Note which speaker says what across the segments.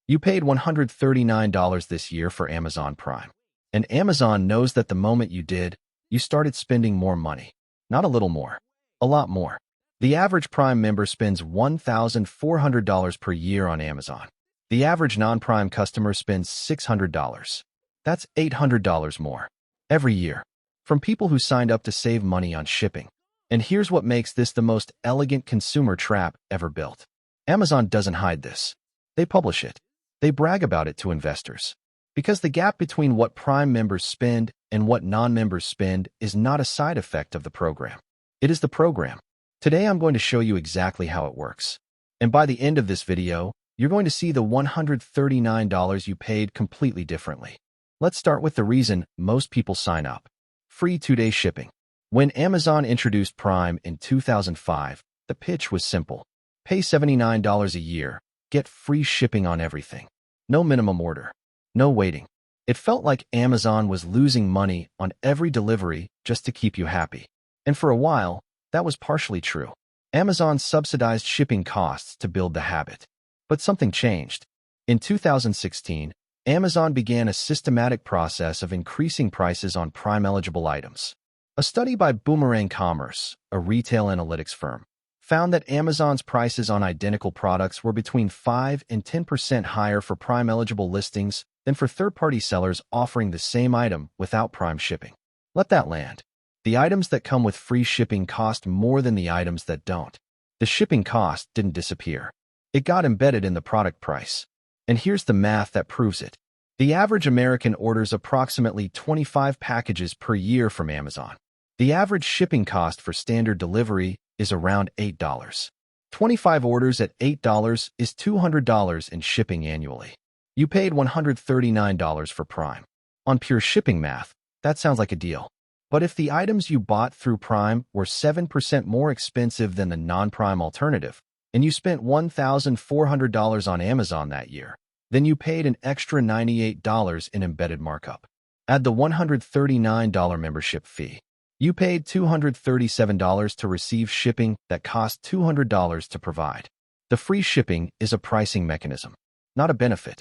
Speaker 1: You paid $139 this year for Amazon Prime. And Amazon knows that the moment you did, you started spending more money. Not a little more. A lot more. The average Prime member spends $1,400 per year on Amazon. The average non-Prime customer spends $600. That's $800 more. Every year. From people who signed up to save money on shipping. And here's what makes this the most elegant consumer trap ever built. Amazon doesn't hide this. They publish it. They brag about it to investors. Because the gap between what Prime members spend and what non-members spend is not a side effect of the program. It is the program. Today I'm going to show you exactly how it works. And by the end of this video, you're going to see the $139 you paid completely differently. Let's start with the reason most people sign up. Free 2-day shipping. When Amazon introduced Prime in 2005, the pitch was simple. Pay $79 a year, get free shipping on everything. No minimum order. No waiting. It felt like Amazon was losing money on every delivery just to keep you happy. And for a while, that was partially true. Amazon subsidized shipping costs to build the habit. But something changed. In 2016, Amazon began a systematic process of increasing prices on Prime-eligible items. A study by Boomerang Commerce, a retail analytics firm, found that Amazon's prices on identical products were between 5 and 10% higher for Prime-eligible listings than for third-party sellers offering the same item without Prime shipping. Let that land. The items that come with free shipping cost more than the items that don't. The shipping cost didn't disappear. It got embedded in the product price. And here's the math that proves it. The average American orders approximately 25 packages per year from Amazon. The average shipping cost for standard delivery is around $8. 25 orders at $8 is $200 in shipping annually. You paid $139 for Prime. On pure shipping math, that sounds like a deal. But if the items you bought through Prime were 7% more expensive than the non-Prime alternative, and you spent $1,400 on Amazon that year, then you paid an extra $98 in embedded markup. Add the $139 membership fee. You paid $237 to receive shipping that cost $200 to provide. The free shipping is a pricing mechanism, not a benefit.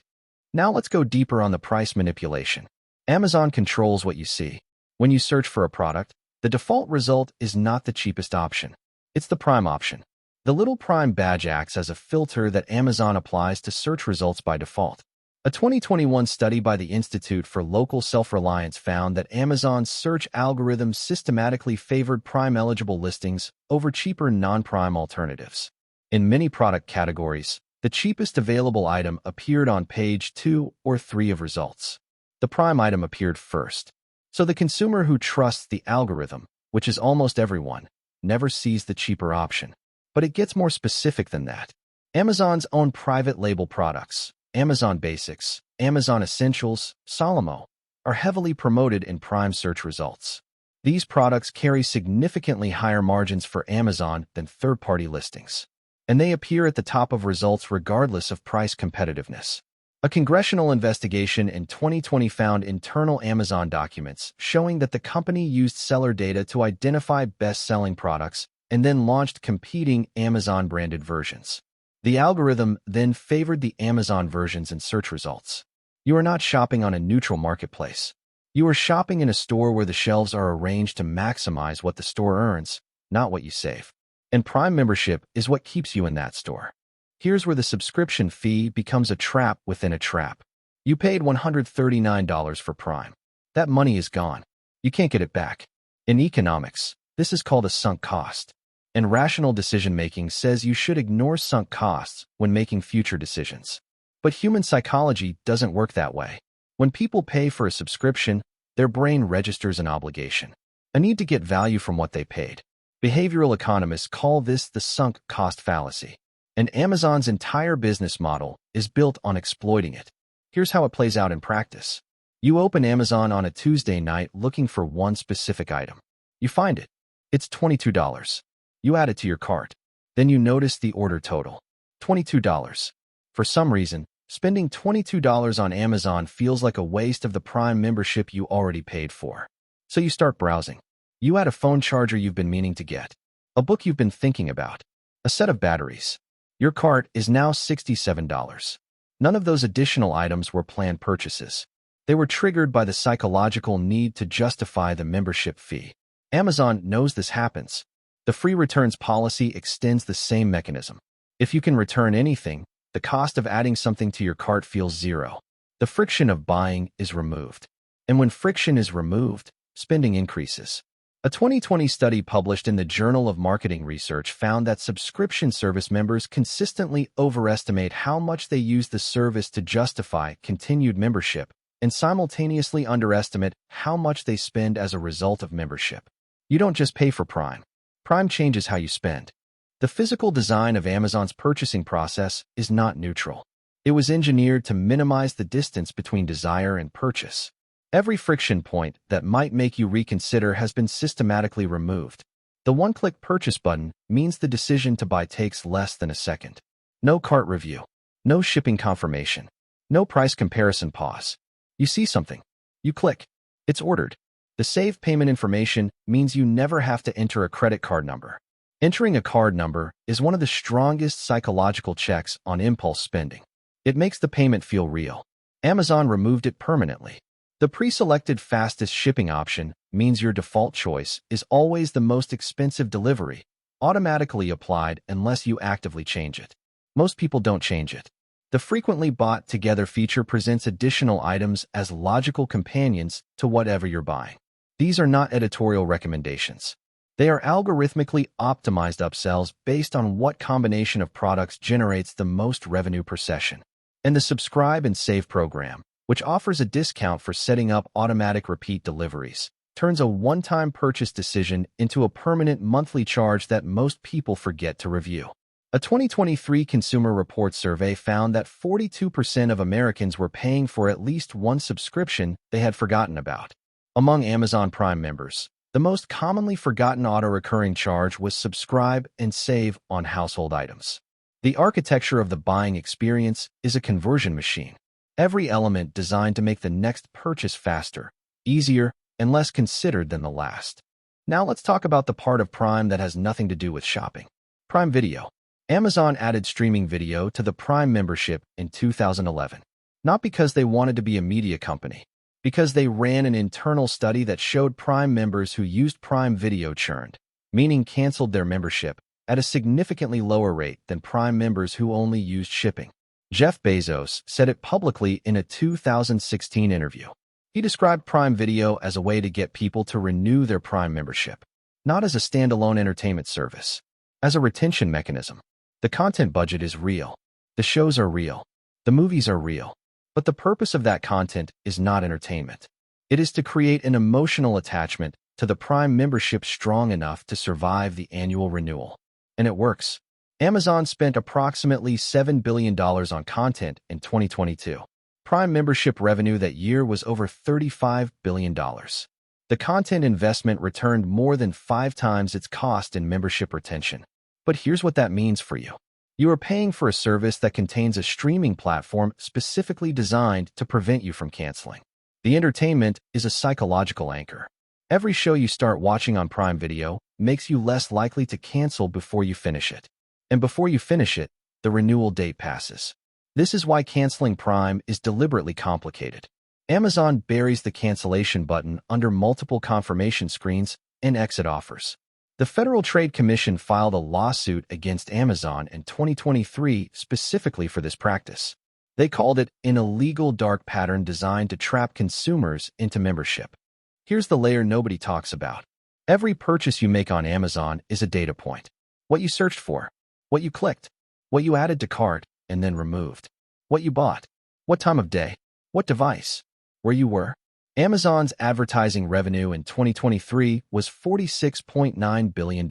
Speaker 1: Now let's go deeper on the price manipulation. Amazon controls what you see. When you search for a product, the default result is not the cheapest option. It's the Prime option. The little Prime badge acts as a filter that Amazon applies to search results by default. A 2021 study by the Institute for Local Self-Reliance found that Amazon's search algorithm systematically favored Prime-eligible listings over cheaper non-Prime alternatives. In many product categories, the cheapest available item appeared on page 2 or 3 of results. The Prime item appeared first. So the consumer who trusts the algorithm, which is almost everyone, never sees the cheaper option. But it gets more specific than that. Amazon's own private label products, Amazon Basics, Amazon Essentials, Solomo, are heavily promoted in Prime search results. These products carry significantly higher margins for Amazon than third-party listings. And they appear at the top of results regardless of price competitiveness. A congressional investigation in 2020 found internal Amazon documents showing that the company used seller data to identify best-selling products and then launched competing Amazon-branded versions. The algorithm then favored the Amazon versions in search results. You are not shopping on a neutral marketplace. You are shopping in a store where the shelves are arranged to maximize what the store earns, not what you save. And Prime membership is what keeps you in that store. Here's where the subscription fee becomes a trap within a trap. You paid $139 for Prime. That money is gone. You can't get it back. In economics, this is called a sunk cost. And rational decision-making says you should ignore sunk costs when making future decisions. But human psychology doesn't work that way. When people pay for a subscription, their brain registers an obligation, a need to get value from what they paid. Behavioral economists call this the sunk cost fallacy. And Amazon's entire business model is built on exploiting it. Here's how it plays out in practice. You open Amazon on a Tuesday night looking for one specific item. You find it. It's $22. You add it to your cart. Then you notice the order total. $22. For some reason, spending $22 on Amazon feels like a waste of the Prime membership you already paid for. So you start browsing. You add a phone charger you've been meaning to get, a book you've been thinking about, a set of batteries. Your cart is now $67. None of those additional items were planned purchases. They were triggered by the psychological need to justify the membership fee. Amazon knows this happens. The free returns policy extends the same mechanism. If you can return anything, the cost of adding something to your cart feels zero. The friction of buying is removed. And when friction is removed, spending increases. A 2020 study published in the Journal of Marketing Research found that subscription service members consistently overestimate how much they use the service to justify continued membership and simultaneously underestimate how much they spend as a result of membership. You don't just pay for Prime. Prime changes how you spend. The physical design of Amazon's purchasing process is not neutral. It was engineered to minimize the distance between desire and purchase. Every friction point that might make you reconsider has been systematically removed. The one-click purchase button means the decision to buy takes less than a second. No cart review. No shipping confirmation. No price comparison pause. You see something. You click. It's ordered. The saved payment information means you never have to enter a credit card number. Entering a card number is one of the strongest psychological checks on impulse spending. It makes the payment feel real. Amazon removed it permanently. The pre-selected fastest shipping option means your default choice is always the most expensive delivery, automatically applied unless you actively change it. Most people don't change it. The frequently bought together feature presents additional items as logical companions to whatever you're buying. These are not editorial recommendations. They are algorithmically optimized upsells based on what combination of products generates the most revenue per session. And the Subscribe and Save program, which offers a discount for setting up automatic repeat deliveries, turns a one-time purchase decision into a permanent monthly charge that most people forget to review. A 2023 Consumer Reports survey found that 42% of Americans were paying for at least one subscription they had forgotten about. Among Amazon Prime members, the most commonly forgotten auto-recurring charge was Subscribe and Save on household items. The architecture of the buying experience is a conversion machine. Every element designed to make the next purchase faster, easier, and less considered than the last. Now let's talk about the part of Prime that has nothing to do with shopping. Prime Video. Amazon added streaming video to the Prime membership in 2011. Not because they wanted to be a media company, because they ran an internal study that showed Prime members who used Prime Video churned, meaning canceled their membership, at a significantly lower rate than Prime members who only used shipping. Jeff Bezos said it publicly in a 2016 interview. He described Prime Video as a way to get people to renew their Prime membership, not as a standalone entertainment service, as a retention mechanism. The content budget is real. The shows are real. The movies are real. But the purpose of that content is not entertainment. It is to create an emotional attachment to the Prime membership strong enough to survive the annual renewal. And it works. Amazon spent approximately $7 billion on content in 2022. Prime membership revenue that year was over $35 billion. The content investment returned more than 5 times its cost in membership retention. But here's what that means for you. You are paying for a service that contains a streaming platform specifically designed to prevent you from canceling. The entertainment is a psychological anchor. Every show you start watching on Prime Video makes you less likely to cancel before you finish it. And before you finish it, the renewal date passes. This is why canceling Prime is deliberately complicated. Amazon buries the cancellation button under multiple confirmation screens and exit offers. The Federal Trade Commission filed a lawsuit against Amazon in 2023 specifically for this practice. They called it an illegal dark pattern designed to trap consumers into membership. Here's the layer nobody talks about. Every purchase you make on Amazon is a data point. What you searched for, what you clicked, what you added to cart and then removed, what you bought, what time of day, what device, where you were. Amazon's advertising revenue in 2023 was $46.9 billion,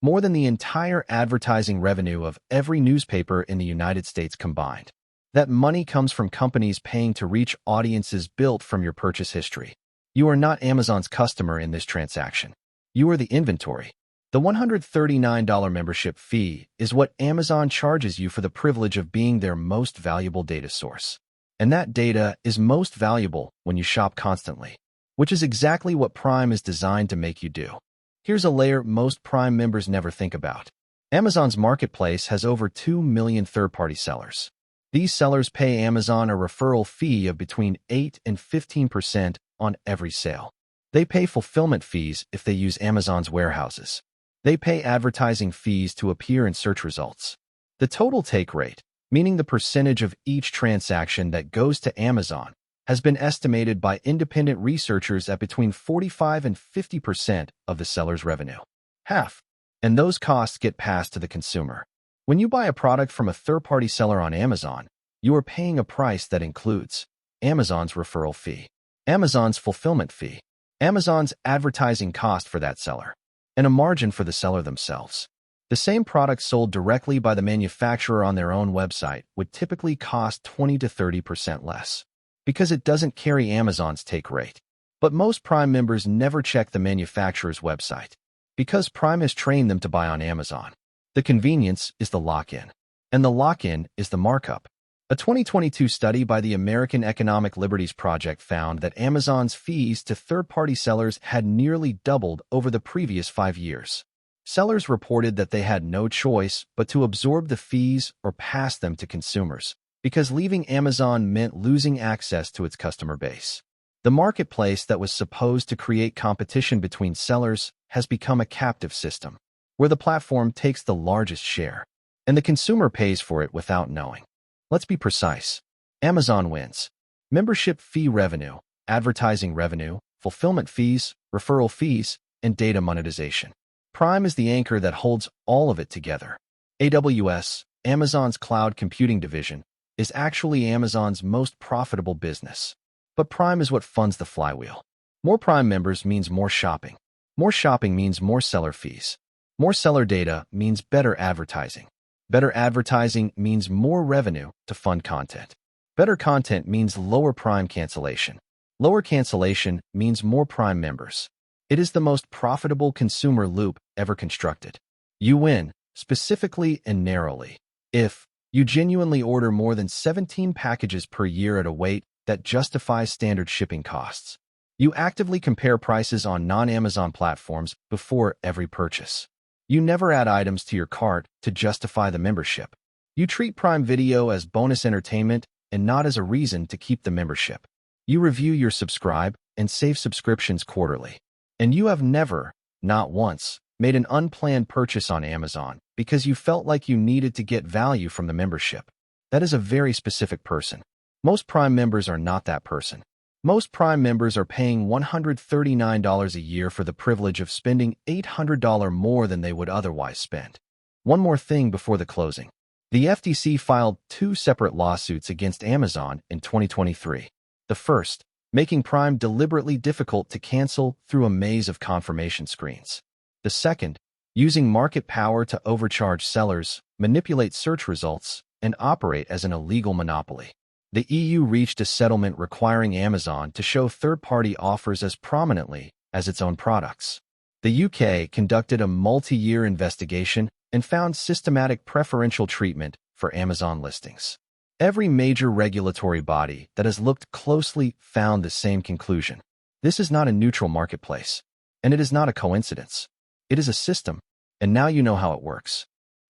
Speaker 1: more than the entire advertising revenue of every newspaper in the United States combined. That money comes from companies paying to reach audiences built from your purchase history. You are not Amazon's customer in this transaction. You are the inventory. The $139 membership fee is what Amazon charges you for the privilege of being their most valuable data source. And that data is most valuable when you shop constantly, which is exactly what Prime is designed to make you do. Here's a layer most Prime members never think about. Amazon's marketplace has over 2 million third-party sellers. These sellers pay Amazon a referral fee of between 8 and 15% on every sale. They pay fulfillment fees if they use Amazon's warehouses. They pay advertising fees to appear in search results. The total take rate, meaning the percentage of each transaction that goes to Amazon, has been estimated by independent researchers at between 45 and 50% of the seller's revenue. Half. And those costs get passed to the consumer. When you buy a product from a third-party seller on Amazon, you are paying a price that includes Amazon's referral fee, Amazon's fulfillment fee, Amazon's advertising cost for that seller, and a margin for the seller themselves. The same product sold directly by the manufacturer on their own website would typically cost 20 to 30% less, because it doesn't carry Amazon's take rate. But most Prime members never check the manufacturer's website, because Prime has trained them to buy on Amazon. The convenience is the lock-in, and the lock-in is the markup. A 2022 study by the American Economic Liberties Project found that Amazon's fees to third-party sellers had nearly doubled over the previous 5 years. Sellers reported that they had no choice but to absorb the fees or pass them to consumers, because leaving Amazon meant losing access to its customer base. The marketplace that was supposed to create competition between sellers has become a captive system, where the platform takes the largest share, and the consumer pays for it without knowing. Let's be precise. Amazon wins membership fee revenue, advertising revenue, fulfillment fees, referral fees, and data monetization. Prime is the anchor that holds all of it together. AWS, Amazon's cloud computing division, is actually Amazon's most profitable business. But Prime is what funds the flywheel. More Prime members means more shopping. More shopping means more seller fees. More seller data means better advertising. Better advertising means more revenue to fund content. Better content means lower Prime cancellation. Lower cancellation means more Prime members. It is the most profitable consumer loop ever constructed. You win, specifically and narrowly, if you genuinely order more than 17 packages per year at a weight that justifies standard shipping costs. You actively compare prices on non-Amazon platforms before every purchase. You never add items to your cart to justify the membership. You treat Prime Video as bonus entertainment and not as a reason to keep the membership. You review your subscribe and save subscriptions quarterly. And you have never, not once, made an unplanned purchase on Amazon because you felt like you needed to get value from the membership. That is a very specific person. Most Prime members are not that person. Most Prime members are paying $139 a year for the privilege of spending $800 more than they would otherwise spend. One more thing before the closing. The FTC filed 2 separate lawsuits against Amazon in 2023. The first, making Prime deliberately difficult to cancel through a maze of confirmation screens. The second, using market power to overcharge sellers, manipulate search results, and operate as an illegal monopoly. The EU reached a settlement requiring Amazon to show third-party offers as prominently as its own products. The UK conducted a multi-year investigation and found systematic preferential treatment for Amazon listings. Every major regulatory body that has looked closely found the same conclusion. This is not a neutral marketplace, and it is not a coincidence. It is a system, and now you know how it works.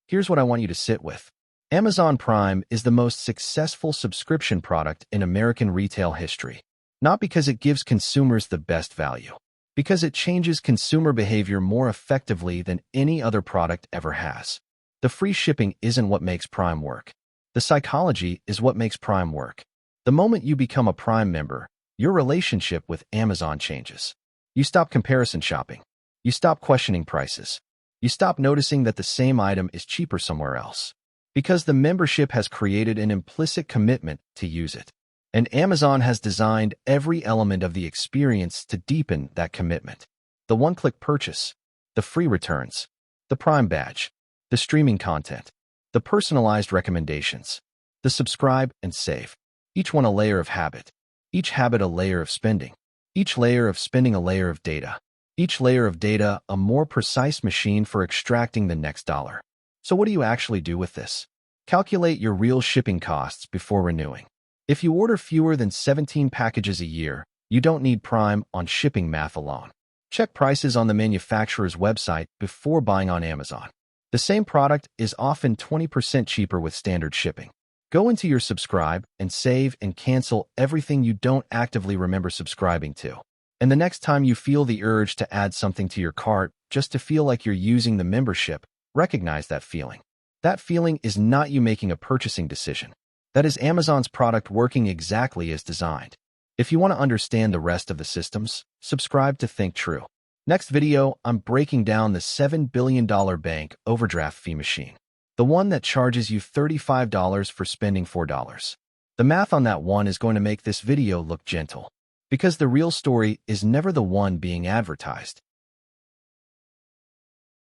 Speaker 1: Here's what I want you to sit with. Amazon Prime is the most successful subscription product in American retail history, not because it gives consumers the best value, because it changes consumer behavior more effectively than any other product ever has. The free shipping isn't what makes Prime work. The psychology is what makes Prime work. The moment you become a Prime member, your relationship with Amazon changes. You stop comparison shopping. You stop questioning prices. You stop noticing that the same item is cheaper somewhere else. Because the membership has created an implicit commitment to use it. And Amazon has designed every element of the experience to deepen that commitment. The one-click purchase, the free returns, the Prime badge, the streaming content, the personalized recommendations, the subscribe and save. Each one a layer of habit. Each habit a layer of spending. Each layer of spending a layer of data. Each layer of data a more precise machine for extracting the next dollar. So what do you actually do with this? Calculate your real shipping costs before renewing. If you order fewer than 17 packages a year, you don't need Prime on shipping math alone. Check prices on the manufacturer's website before buying on Amazon. The same product is often 20% cheaper with standard shipping. Go into your subscribe and save and cancel everything you don't actively remember subscribing to. And the next time you feel the urge to add something to your cart just to feel like you're using the membership, recognize that feeling. That feeling is not you making a purchasing decision. That is Amazon's product working exactly as designed. If you want to understand the rest of the systems, subscribe to Think True. Next video, I'm breaking down the $7 billion bank overdraft fee machine. The one that charges you $35 for spending $4. The math on that one is going to make this video look gentle, because the real story is never the one being advertised.